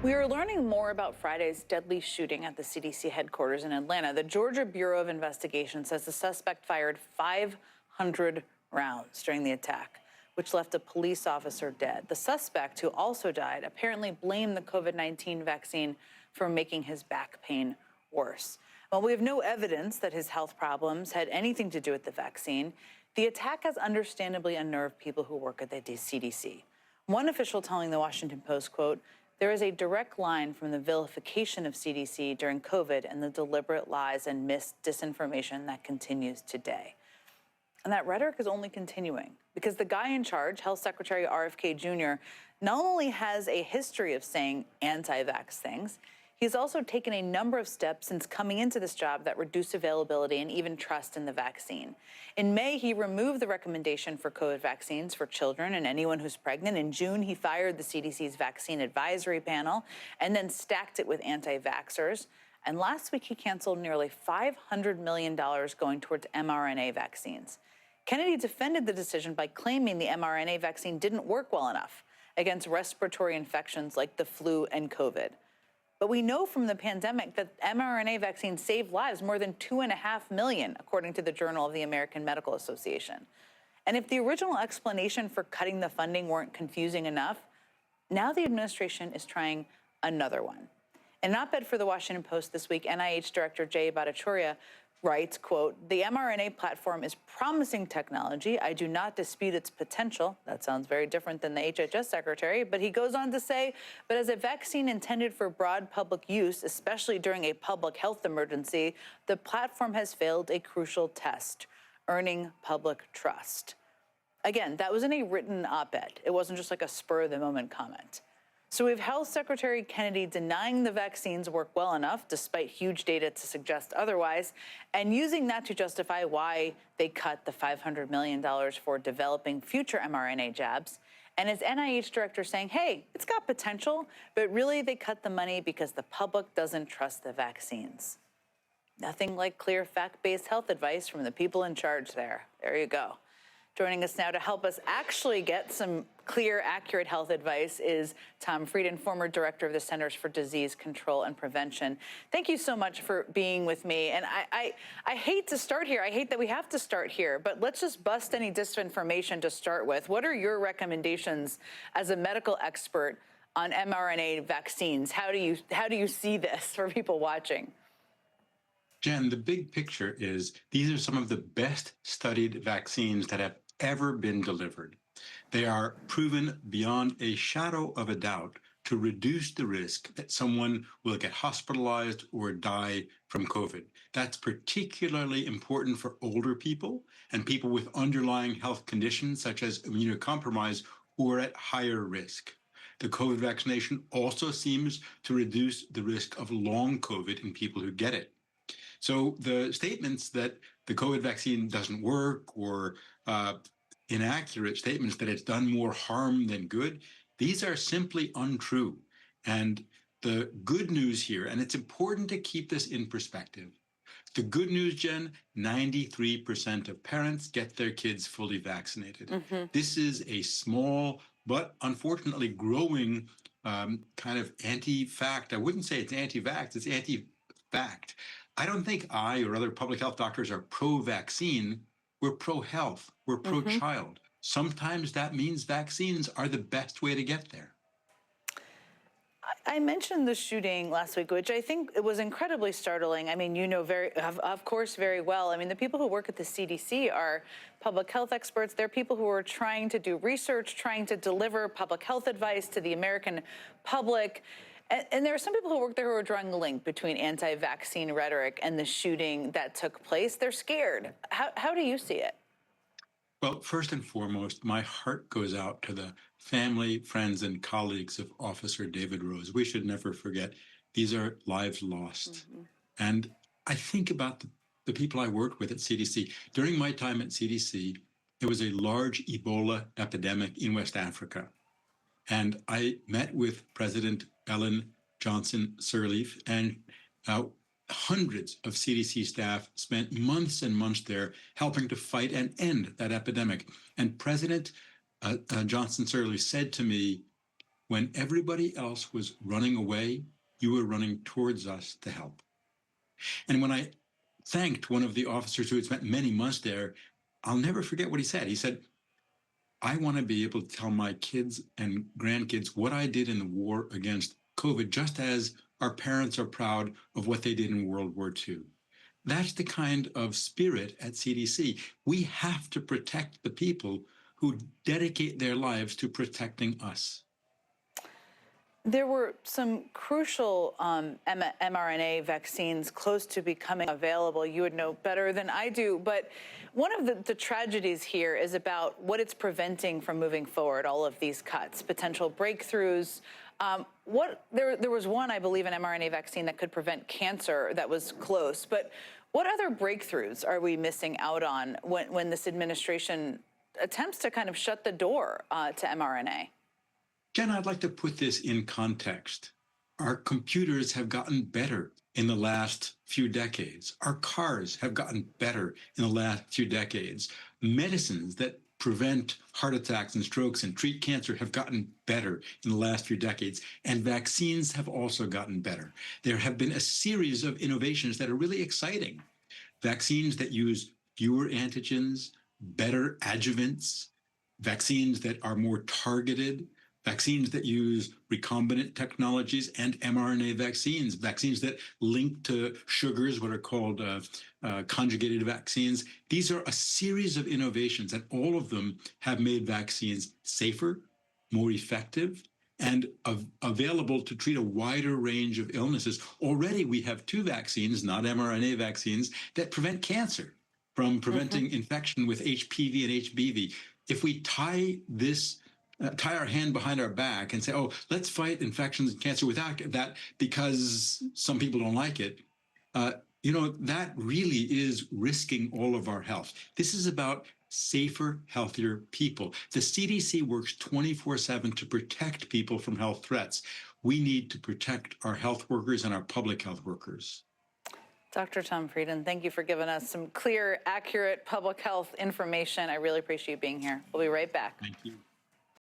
We are learning more about Friday's deadly shooting at the CDC headquarters in Atlanta. The Georgia Bureau of Investigation says the suspect fired 500 rounds during the attack, which left a police officer dead. The suspect, who also died, apparently blamed the COVID-19 vaccine for making his back pain worse. While we have no evidence that his health problems had anything to do with the vaccine, the attack has understandably unnerved people who work at the CDC. One official telling the Washington Post, quote, "There is a direct line from the vilification of CDC during COVID and the deliberate lies and disinformation that continues today." And that rhetoric is only continuing because the guy in charge, Health Secretary RFK Jr., not only has a history of saying anti-vax things, he's also taken a number of steps since coming into this job that reduce availability and even trust in the vaccine. In May, he removed the recommendation for COVID vaccines for children and anyone who's pregnant. In June, he fired the CDC's vaccine advisory panel and then stacked it with anti-vaxxers. And last week, he canceled nearly $500 million going towards mRNA vaccines. Kennedy defended the decision by claiming the mRNA vaccine didn't work well enough against respiratory infections like the flu and COVID. But we know from the pandemic that mRNA vaccines saved lives, more than 2.5 million, according to the Journal of the American Medical Association. And if the original explanation for cutting the funding weren't confusing enough, now the administration is trying another one. In an op-ed for the Washington Post this week, NIH Director Jay Bhattacharya writes, quote, "The mRNA platform is promising technology. I do not dispute its potential." That sounds very different than the HHS secretary, but he goes on to say, "But as a vaccine intended for broad public use, especially during a public health emergency, the platform has failed a crucial test, earning public trust." Again, that was in a written op-ed. It wasn't just like a spur-of-the-moment comment. So we have Health Secretary Kennedy denying the vaccines work well enough, despite huge data to suggest otherwise, and using that to justify why they cut the $500 million for developing future mRNA jabs. And his NIH director saying, hey, it's got potential, but really they cut the money because the public doesn't trust the vaccines. Nothing like clear fact-based health advice from the people in charge there. There you go. Joining us now to help us actually get some clear, accurate health advice is Tom Frieden, former director of the Centers for Disease Control and Prevention. Thank you so much for being with me. And I hate to start here. I hate that we have to start here, but let's just bust any disinformation to start with. What are your recommendations as a medical expert on mRNA vaccines? How do you see this for people watching? Jen, the big picture is these are some of the best studied vaccines that have ever been delivered. They are proven beyond a shadow of a doubt to reduce the risk that someone will get hospitalized or die from COVID. That's particularly important for older people and people with underlying health conditions such as immunocompromise who are at higher risk. The COVID vaccination also seems to reduce the risk of long COVID in people who get it. So the statements that the COVID vaccine doesn't work or inaccurate statements that it's done more harm than good, these are simply untrue. And the good news here, and it's important to keep this in perspective, the good news, Jen, 93% of parents get their kids fully vaccinated. Mm-hmm. This is a small but unfortunately growing kind of anti-fact. I wouldn't say it's anti-vax, it's anti-fact. I don't think I or other public health doctors are pro-vaccine. We're pro-health. We're pro-child. Sometimes that means vaccines are the best way to get there. I mentioned the shooting last week, which I think it was incredibly startling. I mean, you know of course, very well. I mean, the people who work at the CDC are public health experts. They're people who are trying to do research, trying to deliver public health advice to the American public. And there are some people who work there who are drawing a link between anti-vaccine rhetoric and the shooting that took place. They're scared. How do you see it? Well, first and foremost, my heart goes out to the family, friends, and colleagues of Officer David Rose. We should never forget these are lives lost. Mm-hmm. And I think about the people I worked with at CDC. During my time at CDC, there was a large Ebola epidemic in West Africa. And I met with President Ellen Johnson Sirleaf, and hundreds of CDC staff spent months and months there helping to fight and end that epidemic. And President Johnson Sirleaf said to me, When everybody else was running away, you were running towards us to help. And when I thanked one of the officers who had spent many months there, I'll never forget what he said. He said, I want to be able to tell my kids and grandkids what I did in the war against COVID, just as our parents are proud of what they did in World War II. That's the kind of spirit at CDC. We have to protect the people who dedicate their lives to protecting us. There were some crucial mRNA vaccines close to becoming available. You would know better than I do. But one of the tragedies here is about what it's preventing from moving forward, all of these cuts, potential breakthroughs. There was one, I believe, an mRNA vaccine that could prevent cancer that was close. But what other breakthroughs are we missing out on when this administration attempts to kind of shut the door to mRNA? Jen, I'd like to put this in context. Our computers have gotten better in the last few decades. Our cars have gotten better in the last few decades. Medicines that prevent heart attacks and strokes and treat cancer have gotten better in the last few decades. And vaccines have also gotten better. There have been a series of innovations that are really exciting. Vaccines that use fewer antigens, better adjuvants, vaccines that are more targeted, vaccines that use recombinant technologies, and mRNA vaccines, vaccines that link to sugars, what are called conjugated vaccines. These are a series of innovations, and all of them have made vaccines safer, more effective, and available to treat a wider range of illnesses. Already we have 2 vaccines, not mRNA vaccines, that prevent cancer from preventing infection with HPV and HBV. If we tie our hand behind our back and say, oh, let's fight infections and cancer without that because some people don't like it, that really is risking all of our health. This is about safer, healthier people. The CDC works 24/7 to protect people from health threats. We need to protect our health workers and our public health workers. Dr. Tom Frieden, thank you for giving us some clear, accurate public health information. I really appreciate you being here. We'll be right back. Thank you.